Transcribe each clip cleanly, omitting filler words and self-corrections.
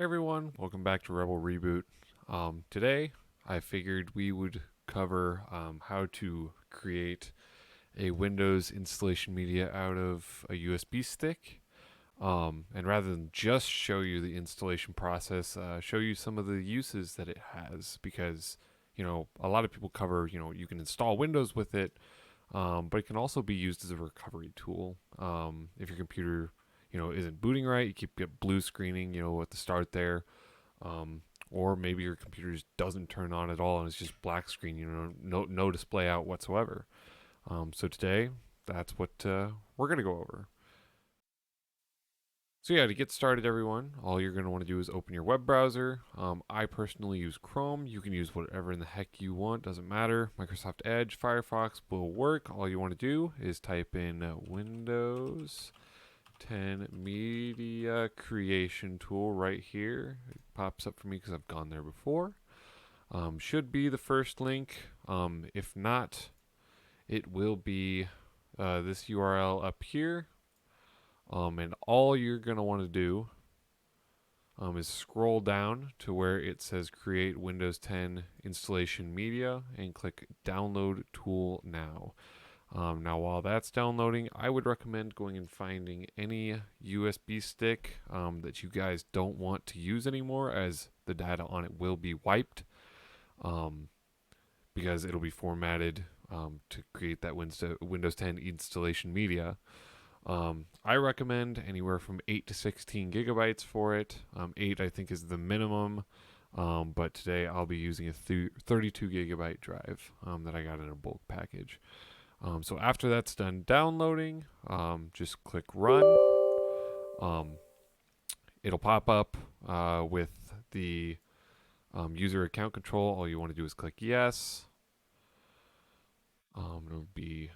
Hey everyone, welcome back to Rebel Reboot. Today, I figured we would cover how to create a Windows installation media out of a USB stick. And rather than just show you the installation process, show you some of the uses that it has. Because, a lot of people cover, you can install Windows with it, but it can also be used as a recovery tool. If your computer isn't booting right, you keep get blue screening, at the start there, or maybe your computer just doesn't turn on at all and it's just black screen, no display out whatsoever. So today, that's what we're gonna go over. So yeah, to get started, everyone, all you're gonna want to do is open your web browser. I personally use Chrome. You can use whatever in the heck you want, doesn't matter. Microsoft Edge, Firefox will work. All you want to do is type in Windows 10 Media Creation Tool right here. It pops up for me because I've gone there before. Should be the first link. If not, it will be this URL up here. And all you're going to want to do is scroll down to where it says Create Windows 10 Installation Media and click Download Tool Now. Now, while that's downloading, I would recommend going and finding any USB stick that you guys don't want to use anymore, as the data on it will be wiped, um, because it'll be formatted to create that Windows 10 installation media. I recommend anywhere from 8 to 16 gigabytes for it. 8, I think, is the minimum. But today I'll be using a 32 gigabyte drive that I got in a bulk package. So after that's done downloading, just click run. Um, it'll pop up with the user account control. All you want to do is click yes. It'll be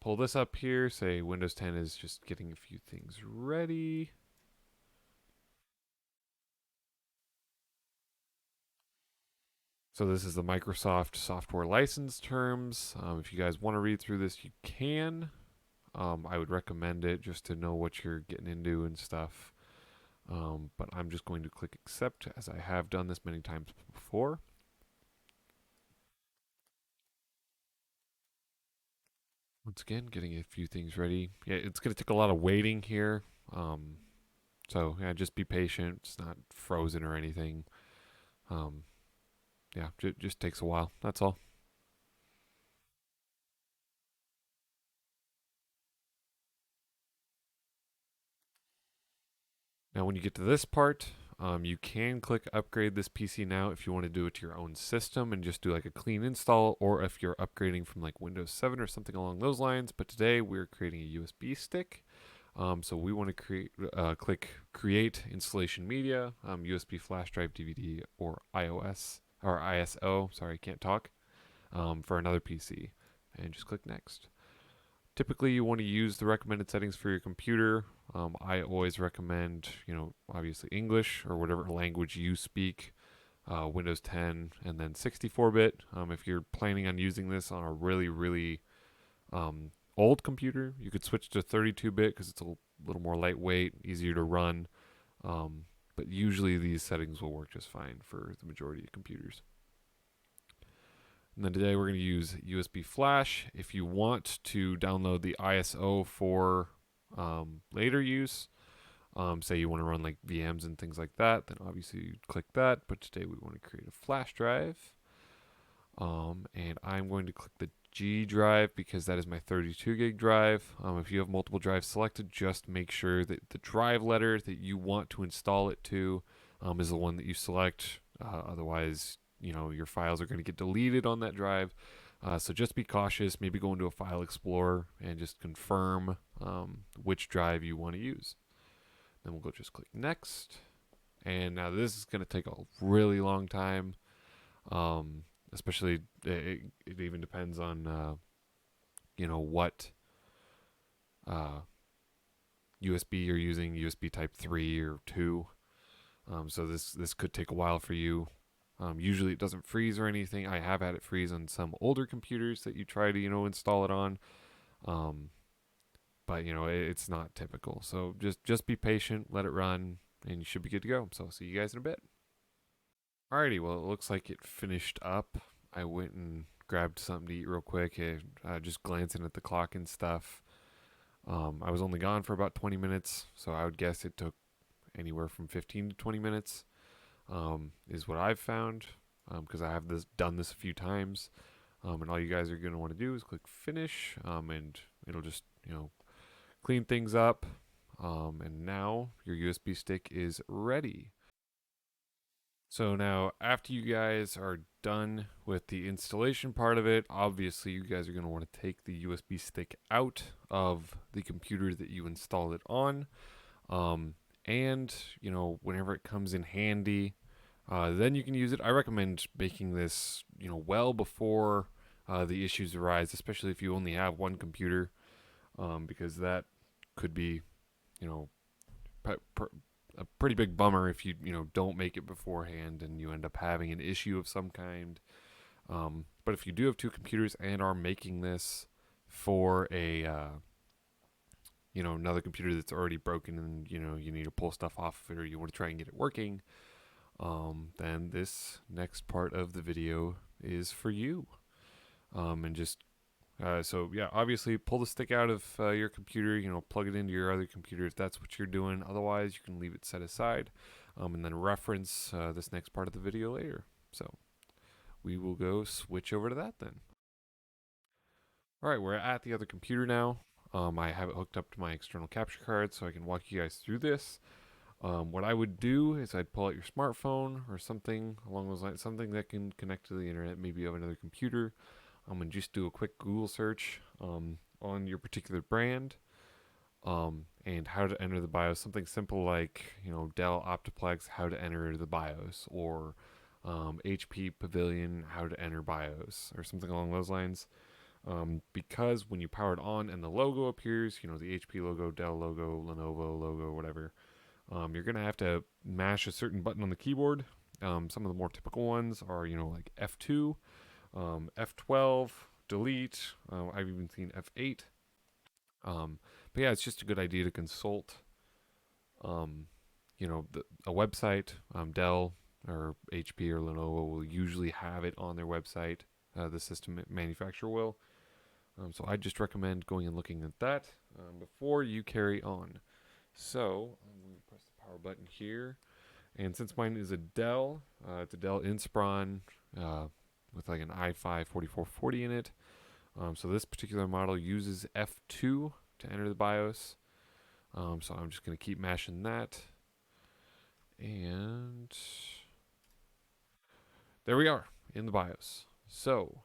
pull this up here. Say Windows 10 is just getting a few things ready. So this is the Microsoft software license terms. If you guys want to read through this, you can. I would recommend it just to know what you're getting into and stuff. But I'm just going to click accept, as I have done this many times before. Once again, getting a few things ready. Yeah, it's going to take a lot of waiting here. Um, so yeah, just be patient. It's not frozen or anything. Um, yeah, just takes a while. That's all. Now, when you get to this part, you can click upgrade this PC now if you want to do it to your own system and just do like a clean install, or if you're upgrading from like Windows 7 or something along those lines. But today we're creating a USB stick. So we want to click create installation media, USB flash drive, DVD, or iOS or ISO. Sorry, can't talk. For another PC, and just click next. Typically, you want to use the recommended settings for your computer. I always recommend, obviously English or whatever language you speak, Windows 10, and then 64-bit. If you're planning on using this on a really, really old computer, you could switch to 32-bit because it's a little more lightweight, easier to run. But usually these settings will work just fine for the majority of computers. And then today we're going to use USB flash. If you want to download the ISO for later use, say you want to run like VMs and things like that, then obviously you click that. But today we want to create a flash drive. And I'm going to click the G drive because that is my 32 gig drive. If you have multiple drives selected, just make sure that the drive letter that you want to install it to is the one that you select. Otherwise, your files are going to get deleted on that drive. So just be cautious. Maybe go into a file explorer and just confirm which drive you want to use. Then we'll go just click next. And now this is going to take a really long time. Especially it even depends on what USB you're using, USB Type 3 or 2. So this could take a while for you. Usually it doesn't freeze or anything. I have had it freeze on some older computers that you try to install it on, but it's not typical. So just be patient, let it run and you should be good to go. So I'll see you guys in a bit. Alrighty, well, it looks like it finished up. I went and grabbed something to eat real quick, just glancing at the clock and stuff. I was only gone for about 20 minutes, so I would guess it took anywhere from 15 to 20 minutes, is what I've found, because I have done this a few times. And all you guys are going to want to do is click finish, and it'll just, clean things up. And now your USB stick is ready. So now, after you guys are done with the installation part of it, obviously you guys are going to want to take the USB stick out of the computer that you installed it on. And, whenever it comes in handy, then you can use it. I recommend making this, well before the issues arise, especially if you only have one computer, because that could be, you know, a pretty big bummer if you don't make it beforehand and you end up having an issue of some kind. But if you do have two computers and are making this for a another computer that's already broken and you need to pull stuff off of it or you want to try and get it working, then this next part of the video is for you. And just so yeah, obviously pull the stick out of your computer, plug it into your other computer if that's what you're doing. Otherwise, you can leave it set aside, and then reference this next part of the video later. So we will go switch over to that then. All right, we're at the other computer now. I have it hooked up to my external capture card so I can walk you guys through this. What I would do is I'd pull out your smartphone or something along those lines, something that can connect to the internet, maybe you have another computer. And just do a quick Google search on your particular brand, and how to enter the BIOS. Something simple like Dell Optiplex, how to enter the BIOS, or HP Pavilion, how to enter BIOS, or something along those lines. Because when you power it on and the logo appears, the HP logo, Dell logo, Lenovo logo, whatever, you're gonna have to mash a certain button on the keyboard. Some of the more typical ones are like F2. F12, delete. I've even seen F8. But yeah, it's just a good idea to consult, a website. Dell or HP or Lenovo will usually have it on their website. The system manufacturer will. So I just recommend going and looking at that before you carry on. So I'm going to press the power button here. And since mine is a Dell, it's a Dell Inspiron with like an i5 4440 in it. So this particular model uses F2 to enter the BIOS. So I'm just going to keep mashing that. And there we are in the BIOS. So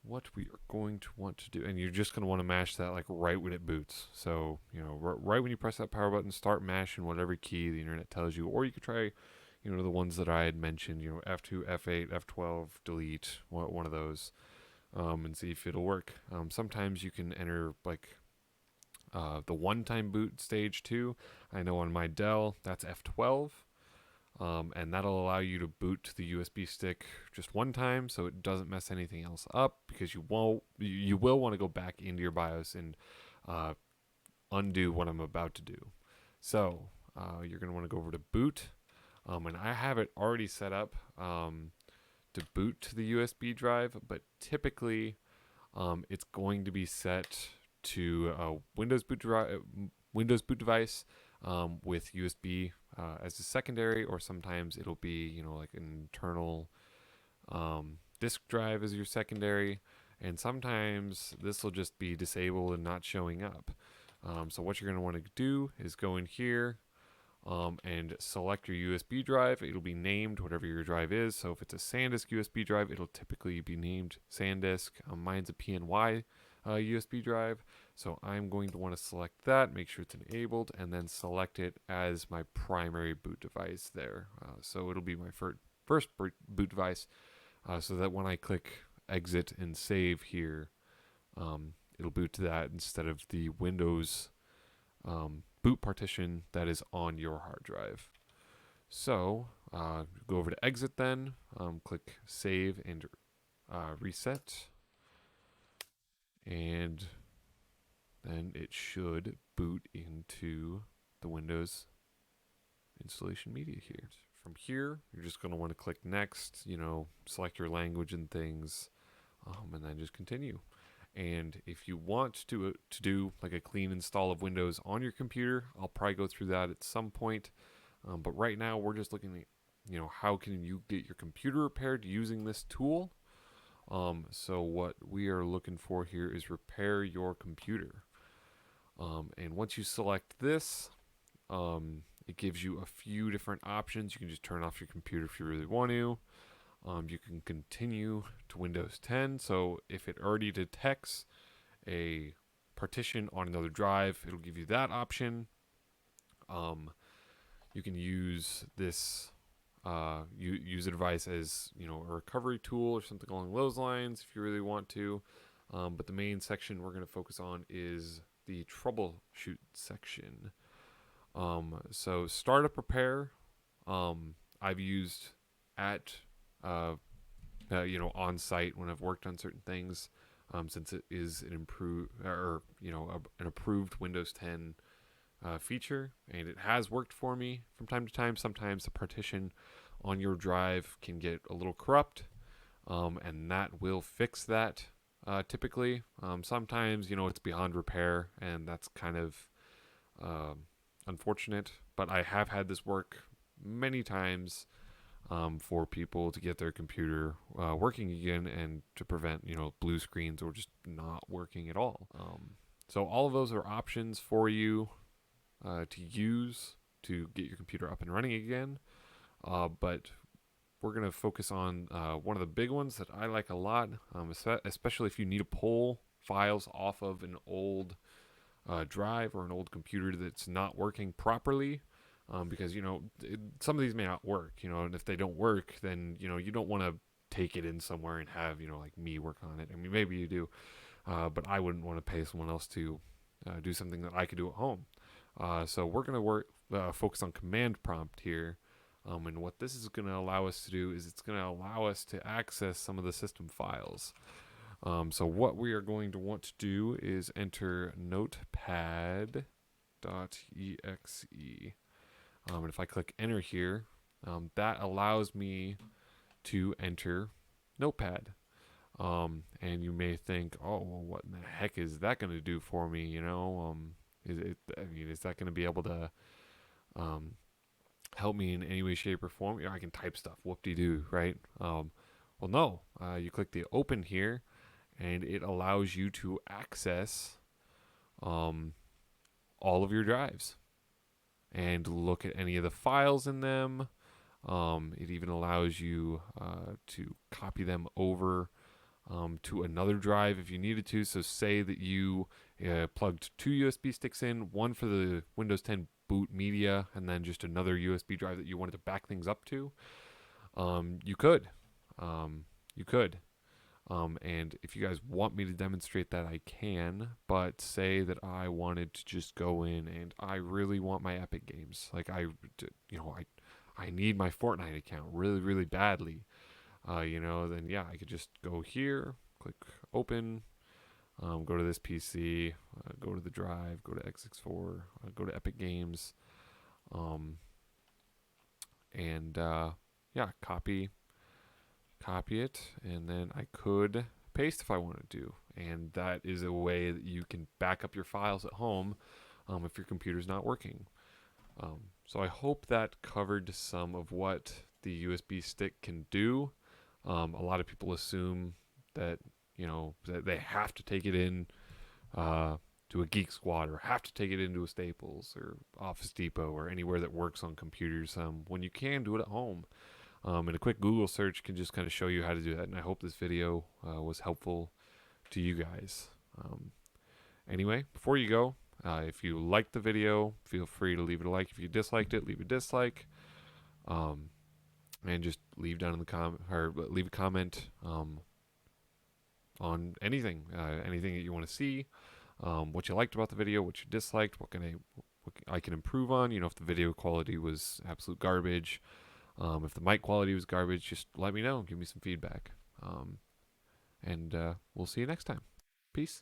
what we are going to want to do, and you're just going to want to mash that like right when it boots. So, right when you press that power button, start mashing whatever key the internet tells you. Or you could try the ones that I had mentioned, F2, F8, F12, delete, one of those, and see if it'll work. Sometimes you can enter like the one-time boot stage too. I know on my Dell, that's F12, and that'll allow you to boot the USB stick just one time, so it doesn't mess anything else up, because you will want to go back into your BIOS and undo what I'm about to do. So you're going to want to go over to boot. And I have it already set up to boot to the USB drive, but typically it's going to be set to a Windows boot device with USB as a secondary, or sometimes it'll be like an internal disk drive as your secondary, and sometimes this will just be disabled and not showing up. So what you're going to want to do is go in here. And select your USB drive. It'll be named whatever your drive is. So if it's a SanDisk USB drive, it'll typically be named SanDisk. Mine's a PNY USB drive. So I'm going to want to select that, make sure it's enabled, and then select it as my primary boot device there. So it'll be my first boot device, so that when I click exit and save here, it'll boot to that instead of the Windows boot partition that is on your hard drive. So go over to exit then, click save and reset, and then it should boot into the Windows installation media here. From here, you're just going to want to click next, select your language and things, and then just continue. And if you want to do like a clean install of Windows on your computer, I'll probably go through that at some point. But right now, we're just looking at, how can you get your computer repaired using this tool? So what we are looking for here is repair your computer. And once you select this, it gives you a few different options. You can just turn off your computer if you really want to. You can continue to Windows 10. So if it already detects a partition on another drive, it'll give you that option. You can use this use a device as a recovery tool or something along those lines if you really want to. But the main section we're going to focus on is the troubleshoot section. So startup repair, I've used at on site when I've worked on certain things, since it is an an approved Windows 10 feature, and it has worked for me from time to time. Sometimes the partition on your drive can get a little corrupt, and that will fix that typically. Sometimes it's beyond repair, and that's kind of unfortunate, but I have had this work many times for people to get their computer working again and to prevent blue screens or just not working at all. So all of those are options for you to use to get your computer up and running again, but we're going to focus on one of the big ones that I like a lot, especially if you need to pull files off of an old drive or an old computer that's not working properly, because some of these may not work, and if they don't work, then you don't want to take it in somewhere and have like me work on it. I mean, maybe you do, but I wouldn't want to pay someone else to do something that I could do at home. So we're going to focus on command prompt here. And what this is going to allow us to do is it's going to allow us to access some of the system files. So what we are going to want to do is enter notepad.exe. And if I click enter here, that allows me to enter Notepad. And you may think, oh, well, what in the heck is that going to do for me? Is that going to be able to help me in any way, shape, or form? I can type stuff, whoop-de-doo, right? Well, no. You click the open here, and it allows you to access all of your drives and look at any of the files in them. It even allows you to copy them over to another drive if you needed to. So say that you plugged 2 USB sticks in, one for the Windows 10 boot media, and then just another USB drive that you wanted to back things up to. You could. And if you guys want me to demonstrate that, I can. But say that I wanted to just go in and I really want my Epic games. Like I need my Fortnite account really, really badly. Then yeah, I could just go here, click open, go to this PC, go to the drive, go to x64, go to Epic Games, and copy it, and then I could paste if I wanted to. And that is a way that you can back up your files at home if your computer's not working. So I hope that covered some of what the USB stick can do. A lot of people assume that that they have to take it in to a Geek Squad or have to take it into a Staples or Office Depot or anywhere that works on computers, when you can do it at home. And a quick Google search can just kind of show you how to do that. And I hope this video was helpful to you guys. Anyway, before you go, if you liked the video, feel free to leave it a like. If you disliked it, leave a dislike. And just leave down in the leave a comment on anything that you want to see, what you liked about the video, what you disliked, what I can improve on. If the video quality was absolute garbage, if the mic quality was garbage, just let me know. Give me some feedback. And we'll see you next time. Peace.